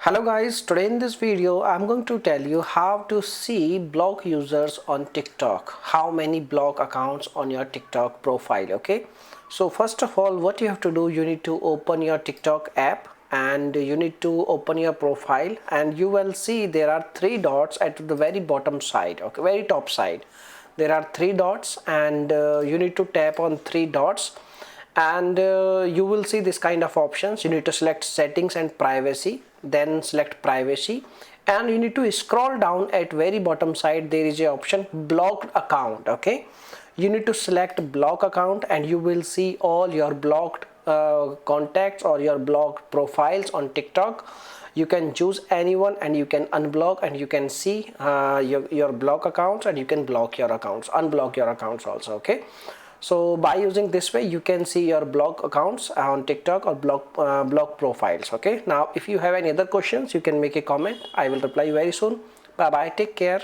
Hello guys, today in this video I'm going to tell you how to see block users on TikTok, how many block accounts on your TikTok profile. Okay, so first of all, what you have to do, you need to open your TikTok app and you need to open your profile, and you will see there are three dots at the very bottom side. Okay, very top side there are three dots, and you need to tap on three dots, and you will see this kind of options. You need to select settings and privacy, then select privacy, and you need to scroll down at very bottom side. There is a option blocked account. Okay, you need to select block account and you will see all your blocked contacts or your blocked profiles on TikTok. You can choose anyone and you can unblock, and you can see your block accounts, and you can block your accounts, unblock your accounts also. Okay, so by using this way you can see your block accounts on TikTok or block profiles. Okay, now if you have any other questions, you can make a comment. I will reply you very soon. Bye bye, take care.